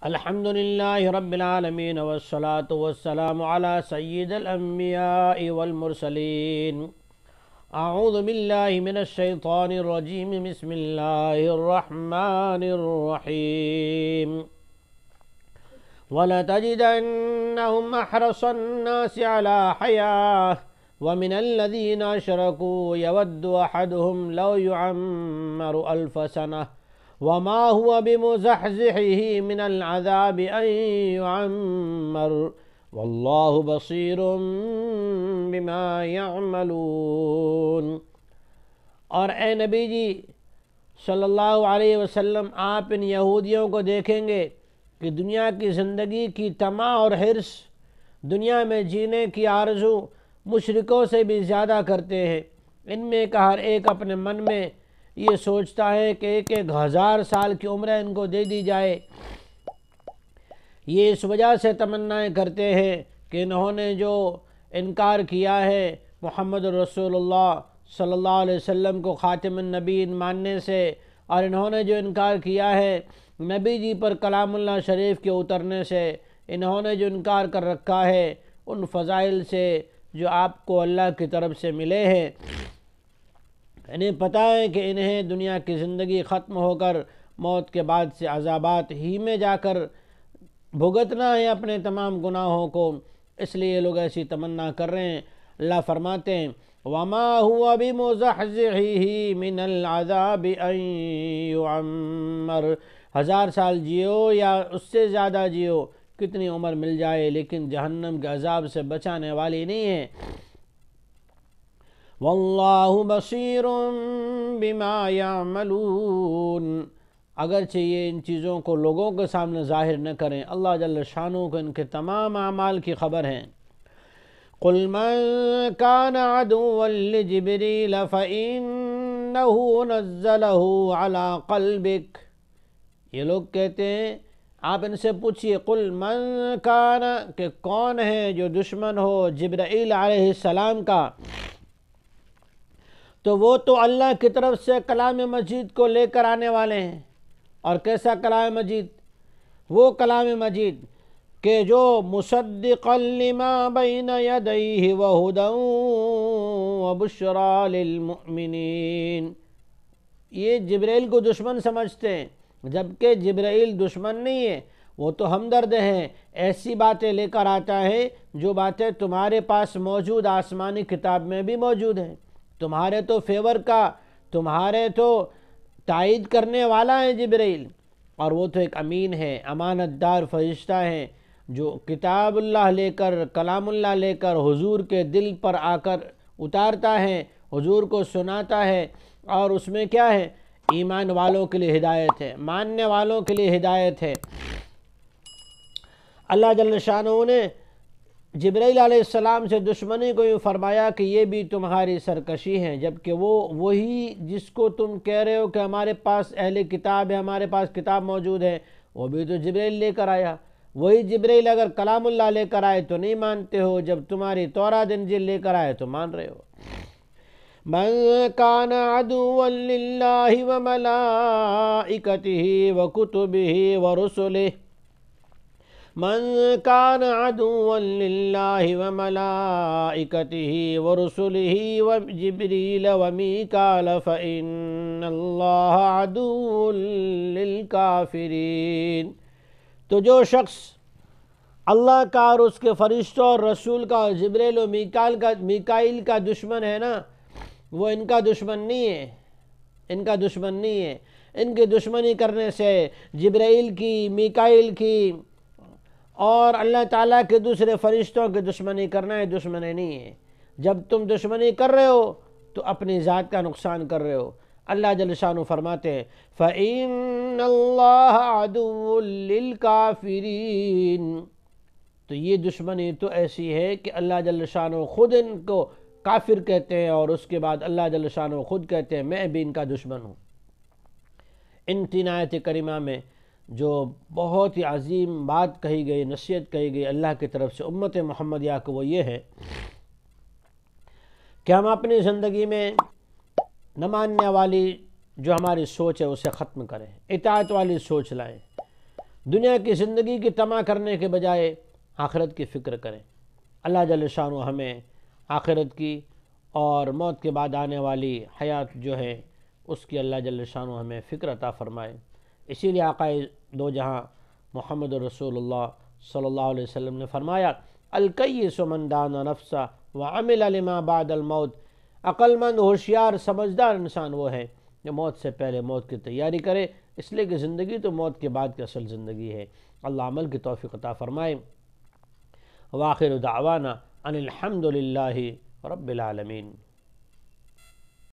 الحمد لله رب العالمين والصلاة والسلام على سيد الأنبياء والمرسلين. أعوذ بالله من الشيطان الرجيم. بسم الله الرحمن الرحيم. ولتجدنهم أحرص الناس على حياة ومن الذين أشركوا يود أحدهم لو يعمر 1000 سنة وما هو بمزحزحه من العذاب أن يعمر والله بصير بما يعملون. اور اے نبی جی صلی اللہ علیہ وسلم، آپ ان یہودیوں کو دیکھیں گے کہ دنیا کی زندگی کی طمع اور حرص، دنیا میں جینے کی آرزو مشرکوں سے بھی زیادہ کرتے ہیں. ان میں کا ہر ایک اپنے من میں یہ سوچتا ہے کہ 1000 سال کی عمریں ان کو دے دی جائے. یہ اس وجہ سے تمنائیں کرتے ہیں کہ انہوں نے جو انکار کیا ہے محمد رسول اللہ صلی اللہ علیہ وسلم کو خاتم النبیین ماننے سے، اور انہوں نے جو انکار کیا ہے نبی جی پر کلام اللہ شریف کے اترنے سے، انہوں نے جو انکار کر رکھا ہے ان فضائل سے جو آپ کو اللہ کی طرف سے ملے ہیں. انہیں پتہ ہے کہ انہیں دنیا کی زندگی ختم ہو کر موت کے بعد سے عذابات ہی میں جا کر بھگتنا ہے اپنے تمام گناہوں کو، اس لیے یہ لوگ ایسی تمنا کر رہے ہیں. اللہ فرماتے ہیں وَمَا هُوَ بِمُزَحْزِحِهِ مِنَ الْعَذَابِ أَن يُعَمَّرَ. 1000 سال جیو یا اس سے زیادہ جیو، کتنی عمر مل جائے، لیکن جہنم کے عذاب سے بچانے والی نہیں ہے. واللہ بصیر بما یعملون. اگرچہ یہ ان چیزوں کو لوگوں کے سامنے ظاہر نہ کریں، اللہ جل شانہ کو ان کے تمام اعمال کی خبر ہے. قل من کان عدوا لجبریل فإنہ نزلہ علی قلبک. یہ لوگ کہتے ہیں، آپ ان سے پوچھئے قل من کان، کہ کون ہے جو دشمن ہو جبرائیل علیہ السلام کا، تو وہ تو اللہ کی طرف سے کلام مجید کو لے کر آنے والے ہیں. اور کیسا کلام مجید؟ وہ کلام مجید کہ جو مصدقا لما بین یدیہ وہدی وبشری للمؤمنین. یہ جبرائیل کو دشمن سمجھتے ہیں، جبکہ جبرائیل دشمن نہیں ہے، وہ تو ہمدرد ہے. ایسی باتیں لے کر آتا ہے جو باتیں تمہارے پاس موجود آسمانی کتاب میں بھی موجود ہیں. تمہارے تو فیور کا، تمہارے تو تائید کرنے والا ہے جبرائیل، اور وہ تو ایک امین ہے، امانت دار فرشتہ ہے جو کتاب اللہ لے کر، کلام اللہ لے کر حضور کے دل پر آ کر اتارتا ہے، حضور کو سناتا ہے. اور اس میں کیا ہے؟ ایمان والوں کے لیے ہدایت ہے، ماننے والوں کے لیے ہدایت ہے. اللہ جل شانہ نے جبرائیل علیہ السلام سے دشمنی کو یہ فرمایا کہ یہ بھی تمہاری سرکشی ہے، جبکہ وہی جس کو تم کہہ رہے ہو کہ ہمارے پاس اہل کتاب ہے، ہمارے پاس کتاب موجود ہے، وہ بھی تو جبرائیل لے کر آیا. وہی جبرائیل اگر کلام اللہ لے کر آئے تو نہیں مانتے ہو، جب تمہاری تورات انجیل لے کر آئے تو مان رہے ہو. من کان عدوا للہ وملائکتہ وکتبہ ورسلہ. من کان عدوا للہ وملائکتہ ورسلہ وجبریل ومیکال فإن اللہ عدو للکافرین. تو جو شخص اللہ کا اور اس کے فرشتوں اور رسول کا اور جبریل و میکائیل کا دشمن ہے نا، وہ ان کا دشمن نہیں ہے، ان کا دشمن نہیں ہے. ان کی دشمنی کرنے سے جبرائیل کی، میکائیل کی اور اللہ تعالیٰ کے دوسرے فرشتوں کی دشمنی کرنا ہے دشمنی نہیں ہے. جب تم دشمنی کر رہے ہو تو اپنی ذات کا نقصان کر رہے ہو. اللہ جل شانہ فرماتے ہیں فَإِنَّ اللَّهَ عَدُوٌّ لِلْكَافِرِينَ. تو یہ دشمنی تو ایسی ہے کہ اللہ جل شانہ خود ان کو کافر کہتے ہیں، اور اس کے بعد اللہ جل شانہ خود کہتے ہیں میں بھی ان کا دشمن ہوں. ان 3 آیت کریمہ میں جو بہت ہی عظیم بات کہی گئی، نصیحت کہی گئی اللہ کی طرف سے امت محمدیہ کو، وہ یہ ہے کہ ہم اپنی زندگی میں نہ ماننے والی جو ہماری سوچ ہے اسے ختم کریں، اطاعت والی سوچ لائیں. دنیا کی زندگی کی طمع کرنے کے بجائے آخرت کی فکر کریں۔ اللہ جل شانہ ہمیں آخرت کی اور موت کے بعد آنے والی حیات جو ہے اس کی اللہ جل شانہ ہمیں فکر عطا فرمائے۔ اسی لیے آقا دو جہاں محمد رسول اللہ صلی اللہ علیہ وسلم نے فرمایا، الکیس من دان نفسہ وعمل لما بعد الموت، عقل مند، ہوشیار، سمجھدار انسان وہ ہے جو موت سے پہلے موت کی تیاری کرے، اس لیے کہ زندگی تو موت کے بعد کی اصل زندگی ہے۔ اللہ عمل کی توفیق عطا فرمائے۔ وآخر دعوانا ان الحمد للہ رب العالمین۔